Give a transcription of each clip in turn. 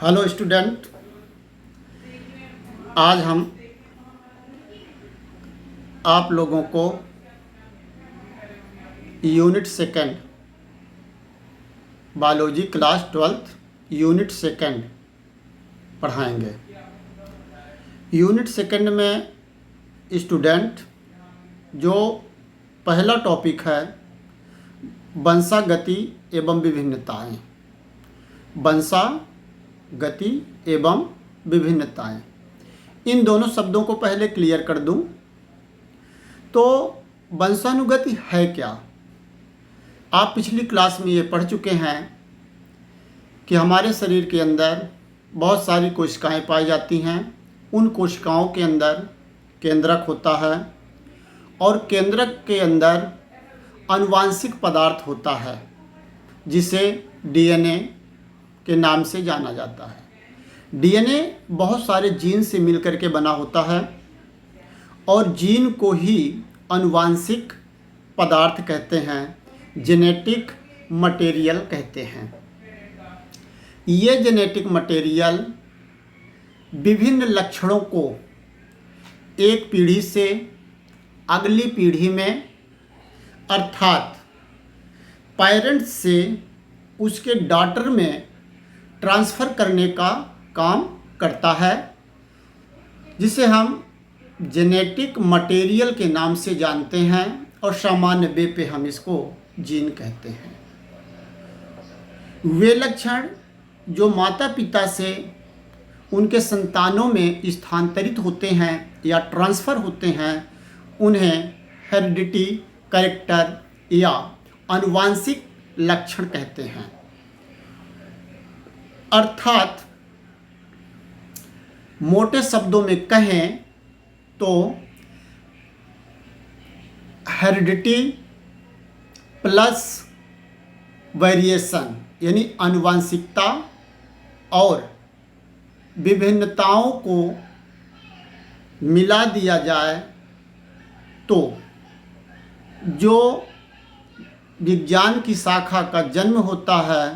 Hello student, आज हम आप लोगों को unit second biology class 12th unit second पढ़ाएंगे। यूनिट सेकंड में स्टूडेंट जो पहला टॉपिक है वंशागति एवं विभिन्नताएं। वंशागति एवं विभिन्नताएं, इन दोनों शब्दों को पहले क्लियर कर दूं तो वंशानुगति है क्या। आप पिछली क्लास में ये पढ़ चुके हैं कि हमारे शरीर के अंदर बहुत सारी कोशिकाएं पाई जाती हैं। उन कोशिकाओं के अंदर केंद्रक होता है और केंद्रक के अंदर आनुवांशिक पदार्थ होता है जिसे डीएनए के नाम से जाना जाता है। डीएनए बहुत सारे जीन से मिलकर के बना होता है और जीन को ही आनुवांशिक पदार्थ कहते हैं, जेनेटिक मटेरियल कहते हैं। ये जेनेटिक मटेरियल विभिन्न लक्षणों को एक पीढ़ी से अगली पीढ़ी में अर्थात पेरेंट्स से उसके डॉटर में ट्रांसफ़र करने का काम करता है, जिसे हम जेनेटिक मटेरियल के नाम से जानते हैं और सामान्य वे पे हम इसको जीन कहते हैं। वे लक्षण जो माता पिता से उनके संतानों में स्थानांतरित होते हैं या ट्रांसफ़र होते हैं, उन्हें हेरिडिटी कैरेक्टर या आनुवांशिक लक्षण कहते हैं। अर्थात मोटे शब्दों में कहें तो हेरिडिटी प्लस वेरिएशन यानी आनुवांशिकता और विभिन्नताओं को मिला दिया जाए तो जो विज्ञान की शाखा का जन्म होता है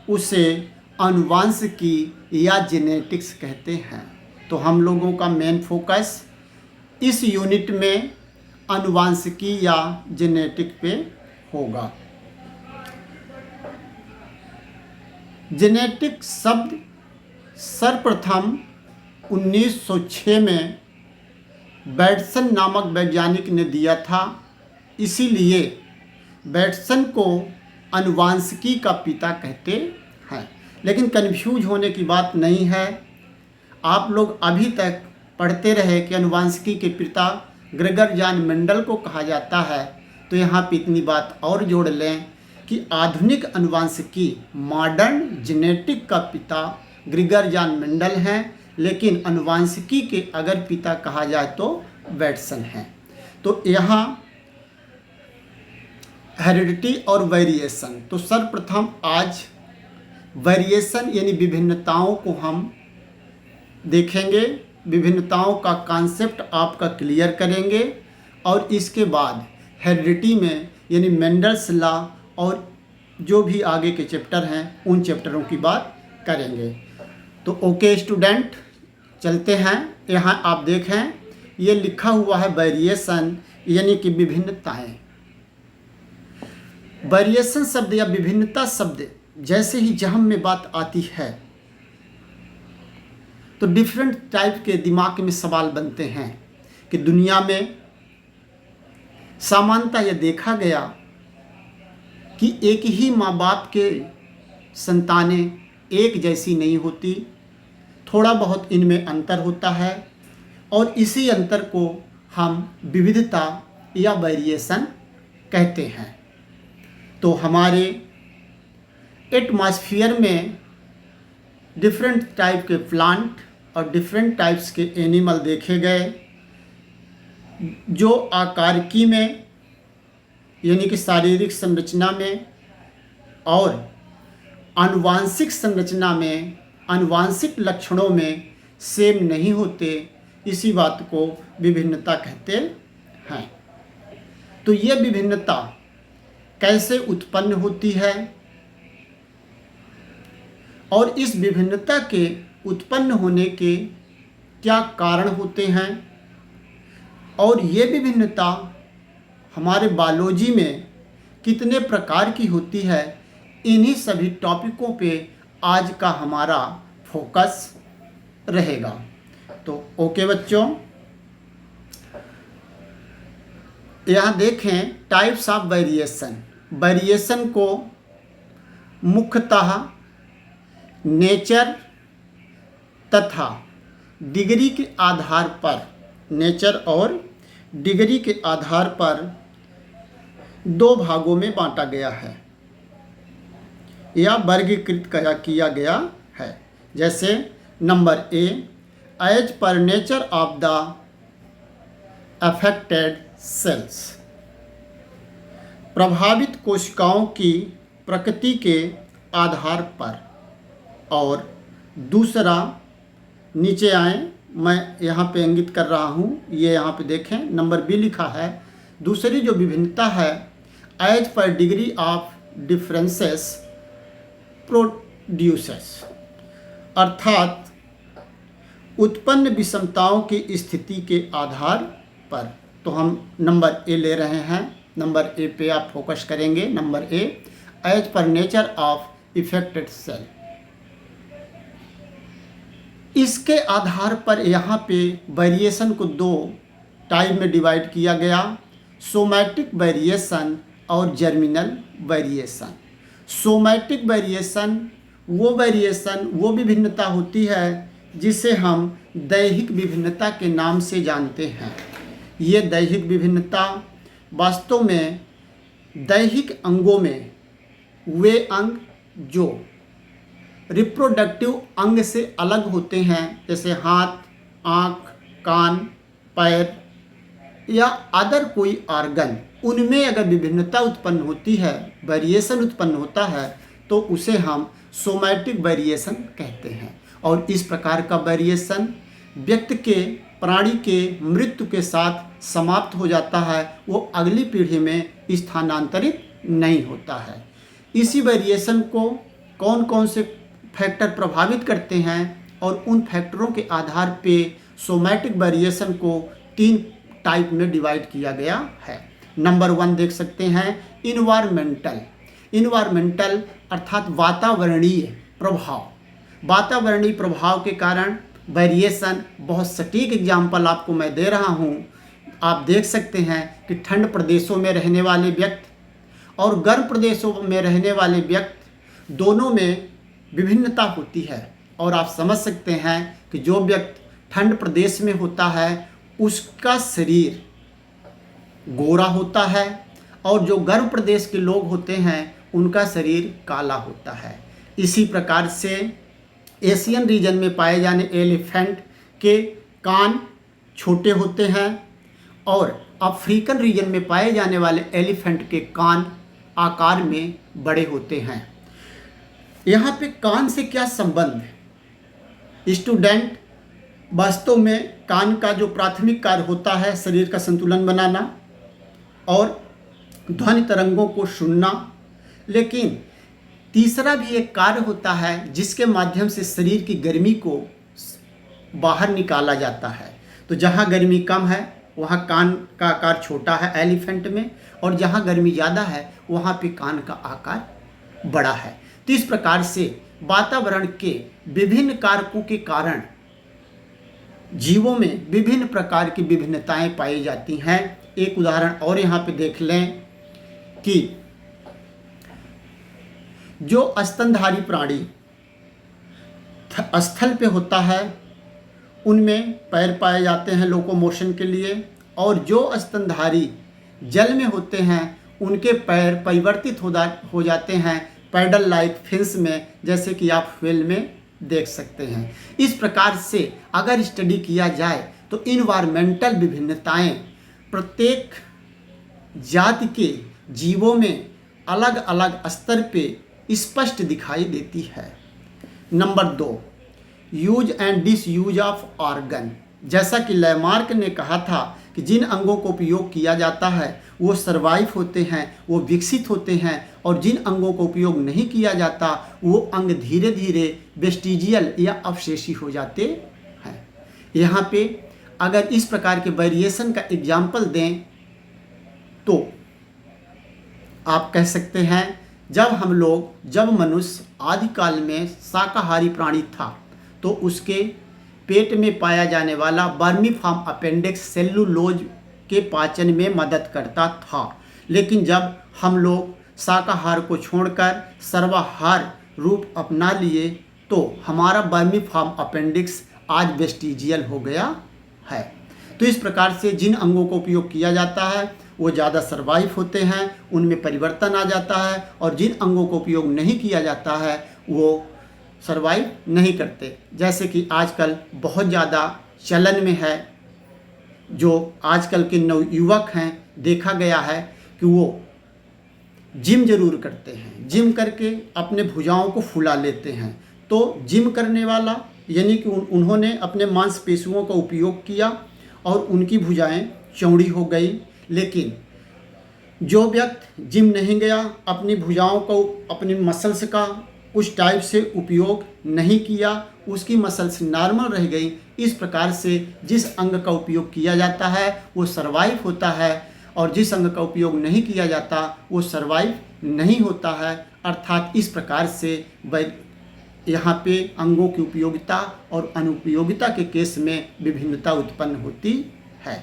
उसे आनुवांशिकी या जेनेटिक्स कहते हैं। तो हम लोगों का मेन फोकस इस यूनिट में आनुवांशिकी या जेनेटिक पे होगा। जेनेटिक शब्द सर्वप्रथम 1906 में बैटसन नामक वैज्ञानिक ने दिया था। इसीलिए बैटसन को आनुवांशिकी का पिता कहते हैं। लेकिन कन्फ्यूज होने की बात नहीं है। आप लोग अभी तक पढ़ते रहे कि आनुवांशिकी के पिता ग्रेगर जॉन मेंडल को कहा जाता है। तो यहाँ पे इतनी बात और जोड़ लें कि आधुनिक आनुवांशिकी मॉडर्न जेनेटिक का पिता ग्रेगर जॉन मेंडल हैं, लेकिन आनुवांशिकी के अगर पिता कहा जाए तो बैटसन हैं। तो यहाँ हेरिडिटी और वेरिएशन, तो सर्वप्रथम आज वेरिएशन यानी विभिन्नताओं को हम देखेंगे। विभिन्नताओं का कॉन्सेप्ट आपका क्लियर करेंगे और इसके बाद हेरिडिटी में यानी मेंडल्स लॉ और जो भी आगे के चैप्टर हैं उन चैप्टरों की बात करेंगे। तो ओके स्टूडेंट, चलते हैं। यहाँ आप देखें ये लिखा हुआ है वेरिएशन यानी कि विभिन्नताएं। वेरिएशन शब्द या विभिन्नता शब्द जैसे ही जहम में बात आती है तो डिफरेंट टाइप के दिमाग में सवाल बनते हैं कि दुनिया में सामान्यतः यह देखा गया कि एक ही माँ बाप के संतानें एक जैसी नहीं होती, थोड़ा बहुत इनमें अंतर होता है और इसी अंतर को हम विविधता या वेरिएशन कहते हैं। तो हमारे एटमॉस्फेयर में डिफरेंट टाइप के प्लांट और डिफरेंट टाइप्स के एनिमल देखे गए जो आकारिकी में यानी कि शारीरिक संरचना में और आनुवांशिक संरचना में आनुवांशिक लक्षणों में सेम नहीं होते। इसी बात को विभिन्नता कहते हैं। तो ये विभिन्नता कैसे उत्पन्न होती है और इस विभिन्नता के उत्पन्न होने के क्या कारण होते हैं, और ये विभिन्नता हमारे बायोलॉजी में कितने प्रकार की होती है, इन्हीं सभी टॉपिकों पे आज का हमारा फोकस रहेगा। तो ओके बच्चों, यहाँ देखें टाइप्स ऑफ वेरिएशन। वेरिएशन को मुख्यतः नेचर तथा डिग्री के आधार पर, नेचर और डिग्री के आधार पर दो भागों में बांटा गया है या वर्गीकृत किया गया है। जैसे number A, as per nature of the affected cells, प्रभावित कोशिकाओं की प्रकृति के आधार पर। और दूसरा, नीचे आए, मैं यहाँ पे इंगित कर रहा हूँ, ये यहाँ पे देखें नंबर बी लिखा है। दूसरी जो विभिन्नता है, as per degree of differences produces, अर्थात उत्पन्न विषमताओं की स्थिति के आधार पर। तो हम नंबर ए ले रहे हैं, नंबर ए पे आप फोकस करेंगे। Number A, as per nature of affected cell, इसके आधार पर यहाँ पे वेरिएशन को दो टाइप में डिवाइड किया गया, सोमैटिक वेरिएशन और जर्मिनल वेरिएशन। सोमैटिक वेरिएशन वो विभिन्नता होती है जिसे हम दैहिक विभिन्नता के नाम से जानते हैं। ये दैहिक विभिन्नता वास्तव में दैहिक अंगों में वे अंग जो रिप्रोडक्टिव अंग से अलग होते हैं, जैसे हाथ, आँख, कान, पैर या अदर कोई ऑर्गन, उनमें अगर विभिन्नता उत्पन्न होती है, वेरिएशन उत्पन्न होता है, तो उसे हम सोमैटिक वेरिएशन कहते हैं। और इस प्रकार का वेरिएशन व्यक्ति के, प्राणी के मृत्यु के साथ समाप्त हो जाता है, वो अगली पीढ़ी में स्थानांतरित नहीं होता है। इसी वेरिएशन को कौन कौन से फैक्टर प्रभावित करते हैं, और उन फैक्टरों के आधार पे सोमैटिक वेरिएशन को 3 टाइप में डिवाइड किया गया है। नंबर 1 देख सकते हैं, इन्वायरमेंटल अर्थात वातावरणीय प्रभाव। वातावरणीय प्रभाव के कारण वेरिएशन, बहुत सटीक एग्जाम्पल आपको मैं दे रहा हूँ। आप देख सकते हैं कि ठंड प्रदेशों में रहने वाले व्यक्ति और गर्म प्रदेशों में रहने वाले व्यक्ति दोनों में विभिन्नता होती है। और आप समझ सकते हैं कि जो व्यक्ति ठंड प्रदेश में होता है उसका शरीर गोरा होता है, और जो गर्म प्रदेश के लोग होते हैं उनका शरीर काला होता है। इसी प्रकार से एशियन रीजन में पाए जाने एलिफेंट के कान छोटे होते हैं, और अफ्रीकन रीजन में पाए जाने वाले एलिफेंट के कान आकार में बड़े होते हैं। यहाँ पे कान से क्या संबंध है स्टूडेंट? वास्तव में कान का जो प्राथमिक कार्य होता है शरीर का संतुलन बनाना और ध्वनि तरंगों को सुनना, लेकिन तीसरा भी एक कार्य होता है जिसके माध्यम से शरीर की गर्मी को बाहर निकाला जाता है। तो जहाँ गर्मी कम है वहाँ कान का आकार छोटा है एलिफेंट में, और जहाँ गर्मी ज़्यादा है वहाँ पे कान का आकार बड़ा है। तो इस प्रकार से वातावरण के विभिन्न कारकों के कारण जीवों में विभिन्न प्रकार की विभिन्नताएं पाई जाती हैं। एक उदाहरण और यहाँ पे देख लें कि जो स्तनधारी प्राणी स्थल पे होता है उनमें पैर पाए जाते हैं लोकोमोशन के लिए, और जो स्तनधारी जल में होते हैं उनके पैर परिवर्तित हो जाते हैं पैडल लाइक फिन्स में, जैसे कि आप व्हेल में देख सकते हैं। इस प्रकार से अगर स्टडी किया जाए तो इन्वायरमेंटल विभिन्नताएं प्रत्येक जाति के जीवों में अलग अलग स्तर पे स्पष्ट दिखाई देती है। Number 2, use and disuse of organ. जैसा कि लैमार्क ने कहा था कि जिन अंगों को उपयोग किया जाता है वो सर्वाइव होते हैं, वो विकसित होते हैं, और जिन अंगों को उपयोग नहीं किया जाता वो अंग धीरे धीरे वेस्टिजियल या अवशेषी हो जाते हैं। यहाँ पे अगर इस प्रकार के वेरिएशन का एग्जाम्पल दें तो आप कह सकते हैं जब मनुष्य आदिकाल में शाकाहारी प्राणी था तो उसके पेट में पाया जाने वाला वर्मीफॉर्म अपेंडिक्स सेलुलोज के पाचन में मदद करता था, लेकिन जब हम लोग शाकाहार को छोड़कर सर्वाहार रूप अपना लिए तो हमारा वर्मीफॉर्म अपेंडिक्स आज वेस्टिजियल हो गया है। तो इस प्रकार से जिन अंगों को उपयोग किया जाता है वो ज़्यादा सर्वाइव होते हैं, उनमें परिवर्तन आ जाता है, और जिन अंगों को उपयोग नहीं किया जाता है वो सर्वाइव नहीं करते। जैसे कि आजकल बहुत ज़्यादा चलन में है, जो आजकल के नवयुवक हैं, देखा गया है कि वो जिम जरूर करते हैं, जिम करके अपने भुजाओं को फुला लेते हैं। तो जिम करने वाला यानी कि उन्होंने अपने मांसपेशियों का उपयोग किया और उनकी भुजाएं चौड़ी हो गई, लेकिन जो व्यक्ति जिम नहीं गया, अपनी भुजाओं को, अपनी मसल्स का उस टाइप से उपयोग नहीं किया, उसकी मसल्स नॉर्मल रह गई। इस प्रकार से जिस अंग का उपयोग किया जाता है वो सर्वाइव होता है, और जिस अंग का उपयोग नहीं किया जाता वो सर्वाइव नहीं होता है। अर्थात इस प्रकार से यहाँ पे अंगों की उपयोगिता और अनुपयोगिता के केस में विभिन्नता उत्पन्न होती है।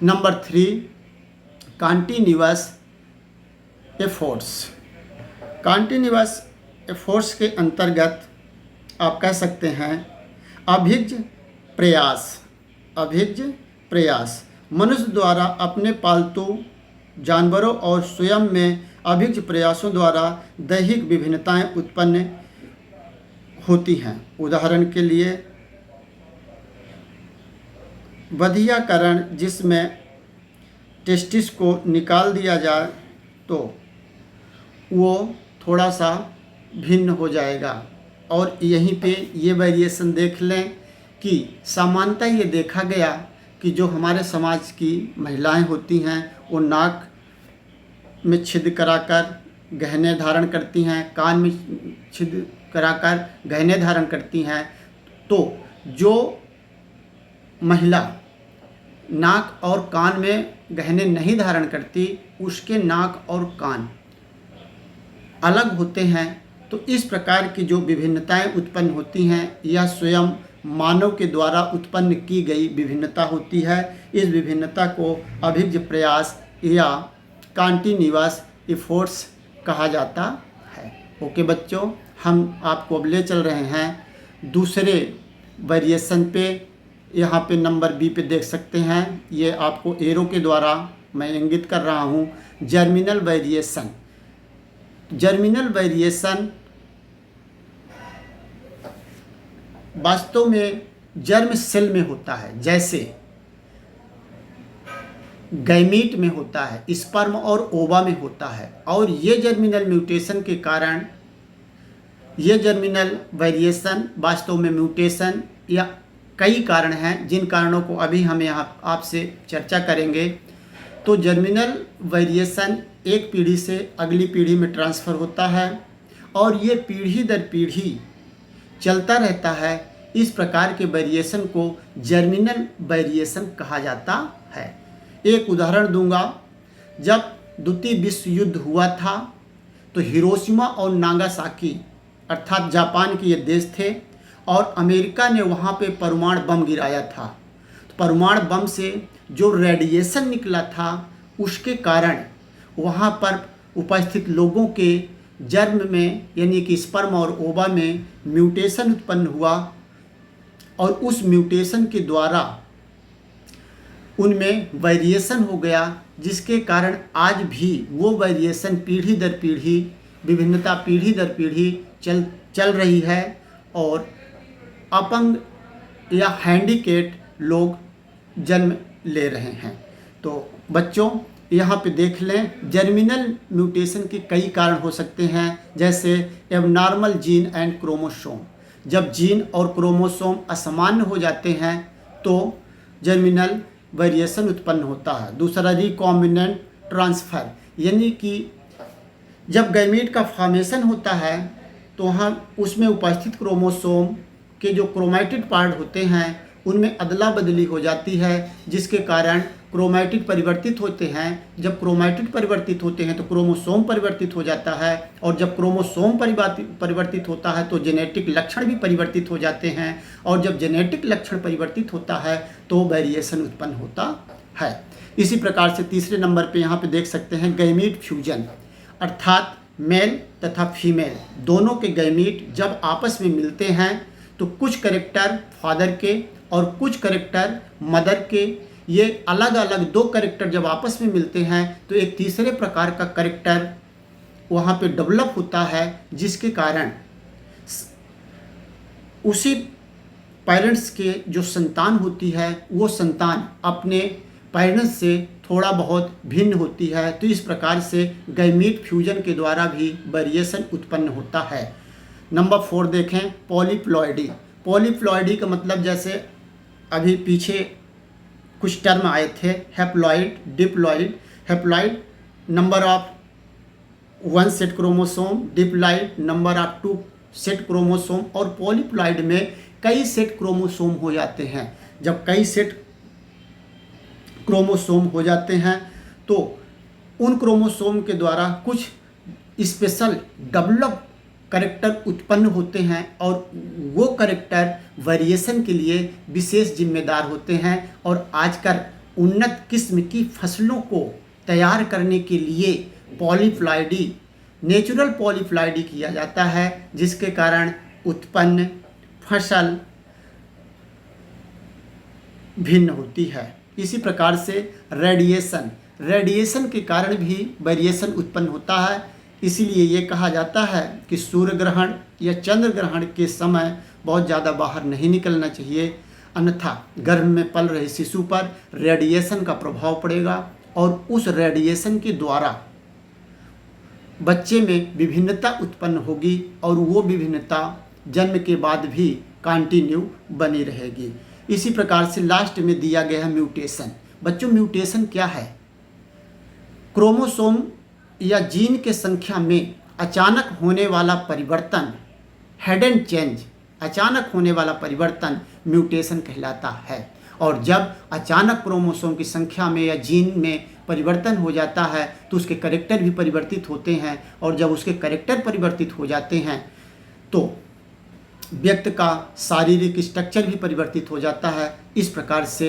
Number 3, continuous efforts. Continuous efforts के अंतर्गत आप कह सकते हैं अभिज्ञ प्रयास मनुष्य द्वारा अपने पालतू जानवरों और स्वयं में अभिज्ञ प्रयासों द्वारा दैहिक विभिन्नताएं उत्पन्न होती हैं। उदाहरण के लिए बधियाकरण, जिसमें टेस्टिस को निकाल दिया जाए तो वो थोड़ा सा भिन्न हो जाएगा। और यहीं पे ये वेरिएशन देख लें कि सामान्यतः ये देखा गया कि जो हमारे समाज की महिलाएं होती हैं वो नाक में छिद्र कराकर गहने धारण करती हैं, कान में छिद्र कराकर गहने धारण करती हैं। तो जो महिला नाक और कान में गहने नहीं धारण करती उसके नाक और कान अलग होते हैं। तो इस प्रकार की जो विभिन्नताएं उत्पन्न होती हैं यह स्वयं मानव के द्वारा उत्पन्न की गई विभिन्नता होती है। इस विभिन्नता को अभिज्ञ प्रयास या कॉन्टिन्यूअस एफर्ट्स कहा जाता है। ओके बच्चों, हम आपको अब ले चल रहे हैं दूसरे वेरिएशन पे। यहाँ पे नंबर बी पे देख सकते हैं, ये आपको एरो के द्वारा मैं इंगित कर रहा हूँ। Germinal variation. जर्मिनल वेरिएशन वास्तव में जर्म सेल में होता है, जैसे गैमीट में होता है, स्पर्म और ओवा में होता है। और ये जर्मिनल म्यूटेशन के कारण, ये जर्मिनल वेरिएशन वास्तव में म्यूटेशन या कई कारण हैं जिन कारणों को अभी हम यहाँ आपसे चर्चा करेंगे। तो जर्मिनल वेरिएशन एक पीढ़ी से अगली पीढ़ी में ट्रांसफ़र होता है और ये पीढ़ी दर पीढ़ी चलता रहता है। इस प्रकार के वेरिएशन को जर्मिनल वेरिएशन कहा जाता है। एक उदाहरण दूंगा, जब द्वितीय विश्व युद्ध हुआ था तो हिरोशिमा और नागासाकी अर्थात जापान के ये देश थे और अमेरिका ने वहाँ पे परमाणु बम गिराया था। तो परमाणु बम से जो रेडिएशन निकला था उसके कारण वहाँ पर उपस्थित लोगों के जर्म में यानी कि स्पर्म और ओवा में म्यूटेशन उत्पन्न हुआ और उस म्यूटेशन के द्वारा उनमें वेरिएशन हो गया, जिसके कारण आज भी वो वेरिएशन पीढ़ी दर पीढ़ी, विभिन्नता पीढ़ी दर पीढ़ी चल रही है और अपंग या हैंडीकेप्ड लोग जन्म ले रहे हैं। तो बच्चों यहाँ पे देख लें, जर्मिनल म्यूटेशन के कई कारण हो सकते हैं, जैसे एबनॉर्मल जीन एंड क्रोमोसोम। जब जीन और क्रोमोसोम असामान्य हो जाते हैं तो जर्मिनल वेरिएशन उत्पन्न होता है। दूसरा रिकॉम्बिनेंट ट्रांसफ़र, यानी कि जब गैमीट का फॉर्मेशन होता है तो हम उसमें उपस्थित क्रोमोसोम के जो क्रोमैटिड पार्ट होते हैं उनमें अदला बदली हो जाती है, जिसके कारण क्रोमैटिड परिवर्तित होते हैं। जब क्रोमैटिड परिवर्तित होते हैं तो क्रोमोसोम परिवर्तित हो जाता है, और जब क्रोमोसोम परिवर्तित होता है तो जेनेटिक लक्षण भी परिवर्तित हो जाते हैं, और जब जेनेटिक लक्षण परिवर्तित होता है तो वेरिएशन उत्पन्न होता है। इसी प्रकार से तीसरे नंबर पे यहाँ पे देख सकते हैं गैमीट फ्यूजन, अर्थात मेल तथा फीमेल दोनों के गैमीट जब आपस में मिलते हैं तो कुछ कैरेक्टर फादर के और कुछ कैरेक्टर मदर के, ये अलग अलग दो कैरेक्टर जब आपस में मिलते हैं तो एक तीसरे प्रकार का कैरेक्टर वहाँ पे डेवलप होता है, जिसके कारण उसी पेरेंट्स के जो संतान होती है वो संतान अपने पेरेंट्स से थोड़ा बहुत भिन्न होती है। तो इस प्रकार से गैमीट फ्यूजन के द्वारा भी वेरिएशन उत्पन्न होता है। नंबर 4 देखें पॉलीप्लॉइडी। पॉलीप्लॉइडी का मतलब जैसे अभी पीछे कुछ टर्म आए थे, haploid, diploid. Haploid number of 1 set chromosome, diploid number of 2 set chromosome, और पॉलीप्लॉइड में कई सेट क्रोमोसोम हो जाते हैं। जब कई सेट क्रोमोसोम हो जाते हैं तो उन क्रोमोसोम के द्वारा कुछ स्पेशल डेवलप कैरेक्टर उत्पन्न होते हैं, और वो कैरेक्टर वेरिएशन के लिए विशेष जिम्मेदार होते हैं। और आजकल उन्नत किस्म की फसलों को तैयार करने के लिए पॉलीप्लॉइडी, नेचुरल पॉलीप्लॉइडी किया जाता है, जिसके कारण उत्पन्न फसल भिन्न होती है। इसी प्रकार से रेडिएशन के कारण भी वेरिएशन उत्पन्न होता है। इसीलिए ये कहा जाता है कि सूर्य ग्रहण या चंद्र ग्रहण के समय बहुत ज़्यादा बाहर नहीं निकलना चाहिए, अन्यथा गर्भ में पल रहे शिशु पर रेडिएशन का प्रभाव पड़ेगा, और उस रेडिएशन के द्वारा बच्चे में विभिन्नता उत्पन्न होगी, और वो विभिन्नता जन्म के बाद भी कंटिन्यू बनी रहेगी। इसी प्रकार से लास्ट में दिया गया है म्यूटेशन। बच्चों, म्यूटेशन क्या है? क्रोमोसोम या जीन के संख्या में अचानक होने वाला परिवर्तन, सडन चेंज, अचानक होने वाला परिवर्तन म्यूटेशन कहलाता है। और जब अचानक क्रोमोसोम की संख्या में या जीन में परिवर्तन हो जाता है तो उसके कैरेक्टर भी परिवर्तित होते हैं, और जब उसके कैरेक्टर परिवर्तित हो जाते हैं तो व्यक्ति का शारीरिक स्ट्रक्चर भी परिवर्तित हो जाता है। इस प्रकार से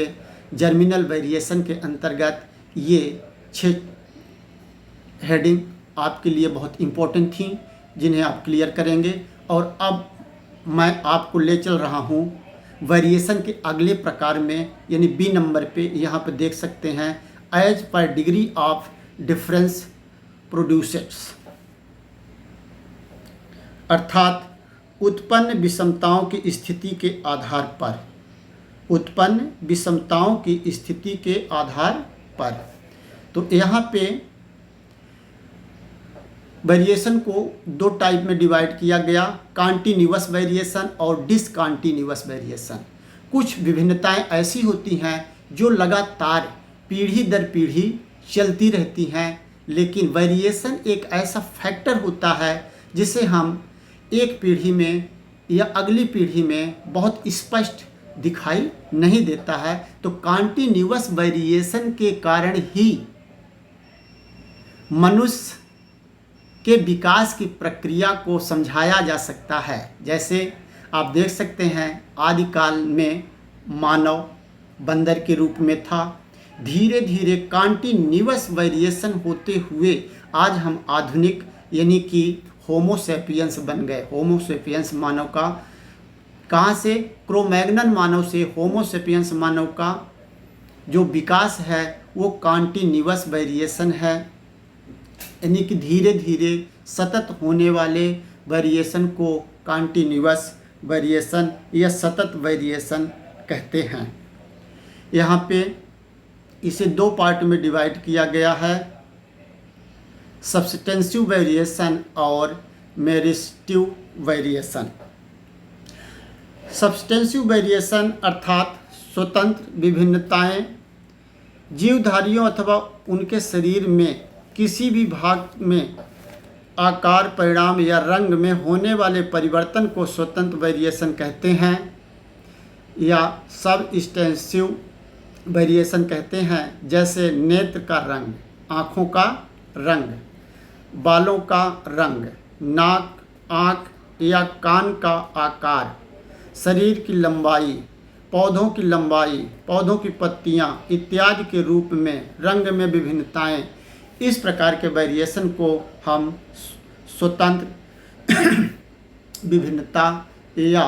जर्मिनल वेरिएशन के अंतर्गत ये 6 हेडिंग आपके लिए बहुत इम्पोर्टेंट थी, जिन्हें आप क्लियर करेंगे। और अब मैं आपको ले चल रहा हूँ वेरिएशन के अगले प्रकार में, यानी बी नंबर पे यहाँ पे देख सकते हैं as per degree of difference produces, अर्थात उत्पन्न विषमताओं की स्थिति के आधार पर, उत्पन्न विषमताओं की स्थिति के आधार पर। तो यहाँ पे वेरिएशन को 2 टाइप में डिवाइड किया गया, कॉन्टिन्यूअस वेरिएशन और डिसकॉन्टिन्यूअस वेरिएशन। कुछ विभिन्नताएं ऐसी होती हैं जो लगातार पीढ़ी दर पीढ़ी चलती रहती हैं, लेकिन वेरिएशन एक ऐसा फैक्टर होता है जिसे हम एक पीढ़ी में या अगली पीढ़ी में बहुत स्पष्ट दिखाई नहीं देता है। तो कॉन्टिन्यूअस वेरिएशन के कारण ही मनुष्य के विकास की प्रक्रिया को समझाया जा सकता है। जैसे आप देख सकते हैं आदिकाल में मानव बंदर के रूप में था, धीरे धीरे कॉन्टिन्यूअस वेरिएशन होते हुए आज हम आधुनिक यानी कि होमोसेपियंस बन गए। होमोसेपियंस मानव का कहाँ से, क्रोमैग्नन मानव से होमोसेपियंस मानव का जो विकास है वो कॉन्टिन्यूअस वेरिएशन है, यानी कि धीरे धीरे सतत होने वाले वेरिएशन को कॉन्टिन्यूअस वेरिएशन या सतत वेरिएशन कहते हैं। यहाँ पे इसे 2 पार्ट में डिवाइड किया गया है, सब्सटेंसिव वेरिएशन और मेरिस्टिव वेरिएशन। सब्सटेंसिव वेरिएशन अर्थात स्वतंत्र विभिन्नताएं जीवधारियों अथवा उनके शरीर में किसी भी भाग में आकार, परिणाम या रंग में होने वाले परिवर्तन को स्वतंत्र वेरिएशन कहते हैं या सबस्टेंसिव वेरिएशन कहते हैं। जैसे नेत्र का रंग, आँखों का रंग, बालों का रंग, नाक, आँख या कान का आकार, शरीर की लंबाई, पौधों की लंबाई, पौधों की पत्तियां इत्यादि के रूप में रंग में विभिन्नताएं, इस प्रकार के वेरिएशन को हम स्वतंत्र विभिन्नता या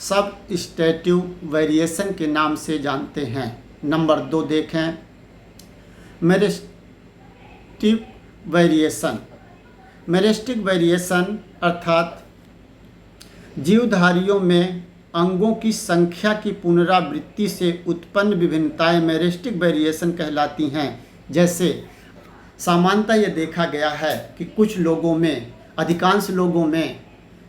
सबस्टेटिव वेरिएशन के नाम से जानते हैं। नंबर 2 देखें, मेरिस्टिक वेरिएशन। मेरिस्टिक वेरिएशन अर्थात जीवधारियों में अंगों की संख्या की पुनरावृत्ति से उत्पन्न विभिन्नताएं मेरिस्टिक वेरिएशन कहलाती हैं। जैसे सामान्यतः यह देखा गया है कि कुछ लोगों में, अधिकांश लोगों में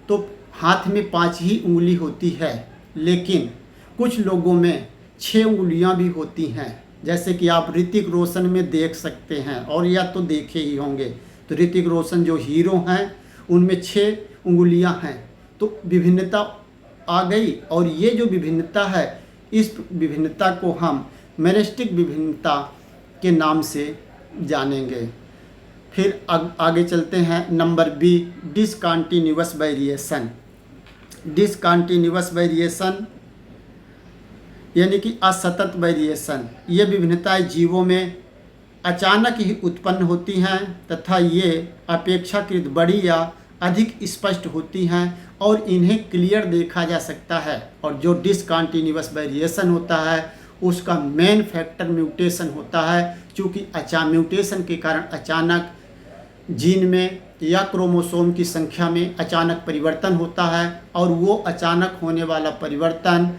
तो हाथ में 5 ही उंगली होती है, लेकिन कुछ लोगों में 6 उंगलियां भी होती हैं। जैसे कि आप ऋतिक रोशन में देख सकते हैं, और या तो देखे ही होंगे। तो ऋतिक रोशन जो हीरो हैं उनमें 6 उंगलियां हैं। तो विभिन्नता आ गई, और ये जो विभिन्नता है, इस विभिन्नता को हम मेरिस्टिक विभिन्नता के नाम से जानेंगे। फिर आगे चलते हैं। Number B, discontinuous variation. Discontinuous variation यानी कि असतत वेरिएशन। ये विभिन्नताएं जीवों में अचानक ही उत्पन्न होती हैं तथा ये अपेक्षाकृत बड़ी या अधिक स्पष्ट होती हैं और इन्हें क्लियर देखा जा सकता है। और जो डिसकंटिन्यूअस वेरिएशन होता है उसका मेन फैक्टर म्यूटेशन होता है, क्योंकि म्यूटेशन के कारण अचानक जीन में या क्रोमोसोम की संख्या में अचानक परिवर्तन होता है, और वो अचानक होने वाला परिवर्तन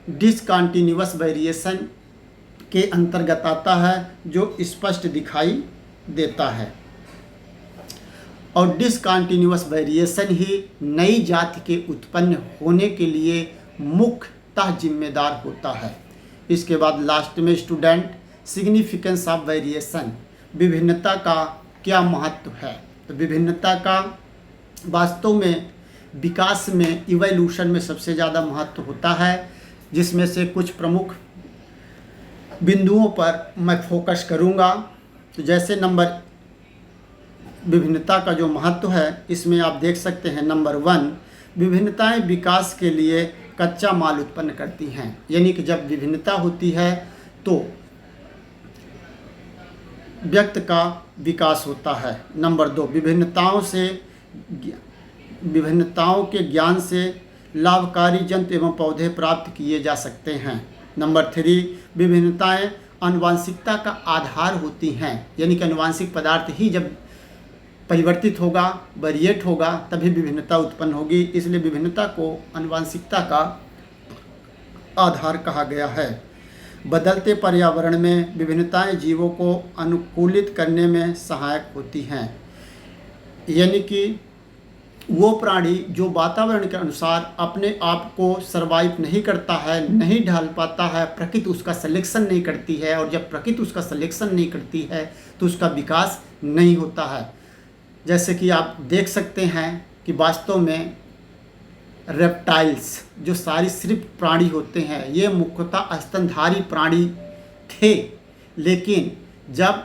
डिसकंटिन्यूअस वेरिएशन के अंतर्गत आता है, जो स्पष्ट दिखाई देता है। और डिसकंटिन्यूअस वेरिएशन ही नई जाति के उत्पन्न होने के लिए मुख्यतः जिम्मेदार होता है। इसके बाद लास्ट में स्टूडेंट, सिग्निफिकेंस ऑफ वेरिएशन। विभिन्नता का क्या महत्व है? तो विभिन्नता का वास्तव में विकास में, इवोल्यूशन में सबसे ज़्यादा महत्व होता है, जिसमें से कुछ प्रमुख बिंदुओं पर मैं फोकस करूंगा। तो जैसे नंबर विभिन्नता का जो महत्व है, इसमें आप देख सकते हैं। नंबर 1, विभिन्नताएं विकास के लिए कच्चा माल उत्पन्न करती हैं। यानी कि जब विभिन्नता होती है तो व्यक्ति का विकास होता है। नंबर 2, विभिन्नताओं के ज्ञान से लाभकारी जंतु एवं पौधे प्राप्त किए जा सकते हैं। नंबर 3, विभिन्नताएं आनुवांशिकता का आधार होती हैं। यानी कि आनुवांशिक पदार्थ ही जब परिवर्तित होगा, वेरिएट होगा, तभी विभिन्नता उत्पन्न होगी। इसलिए विभिन्नता को आनुवांशिकता का आधार कहा गया है। बदलते पर्यावरण में विभिन्नताएं जीवों को अनुकूलित करने में सहायक होती हैं। यानी कि वो प्राणी जो वातावरण के अनुसार अपने आप को सर्वाइव नहीं करता है, नहीं ढल पाता है, प्रकृति उसका सिलेक्शन नहीं करती है, और जब प्रकृति उसका सिलेक्शन नहीं करती है तो उसका विकास नहीं होता है। जैसे कि आप देख सकते हैं कि वास्तव में रेप्टाइल्स जो सरीसृप प्राणी होते हैं, ये मुख्यतः स्तनधारी प्राणी थे, लेकिन जब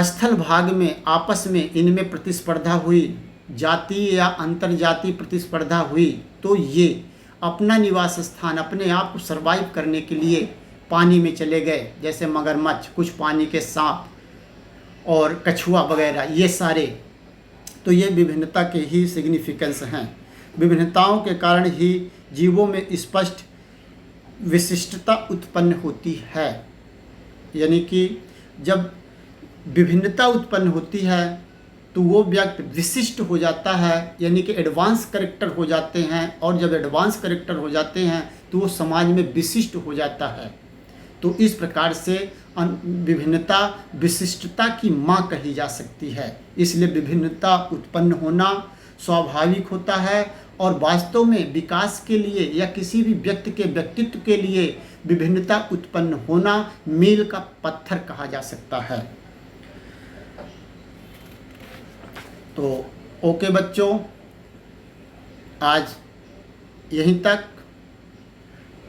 स्थल भाग में आपस में इनमें प्रतिस्पर्धा हुई, जातीय या अंतर्जातीय प्रतिस्पर्धा हुई, तो ये अपना निवास स्थान, अपने आप को सर्वाइव करने के लिए पानी में चले गए। जैसे मगरमच्छ, कुछ पानी के सांप और कछुआ वगैरह, ये सारे। तो ये विभिन्नता के ही सिग्निफिकेंस हैं। विभिन्नताओं के कारण ही जीवों में स्पष्ट विशिष्टता उत्पन्न होती है। यानी कि जब विभिन्नता उत्पन्न होती है तो वो व्यक्ति विशिष्ट हो जाता है, यानी कि एडवांस कैरेक्टर हो जाते हैं, और जब एडवांस कैरेक्टर हो जाते हैं तो वो समाज में विशिष्ट हो जाता है। तो इस प्रकार से विभिन्नता विशिष्टता की माँ कही जा सकती है। इसलिए विभिन्नता उत्पन्न होना स्वाभाविक होता है और वास्तव में विकास के लिए या किसी भी व्यक्ति के व्यक्तित्व के लिए विभिन्नता उत्पन्न होना मील का पत्थर कहा जा सकता है। तो ओके बच्चों, आज यहीं तक।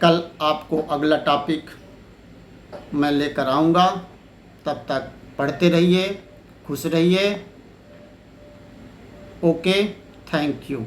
कल आपको अगला टॉपिक मैं लेकर आऊँगा। तब तक पढ़ते रहिए, खुश रहिए। Okay, thank you.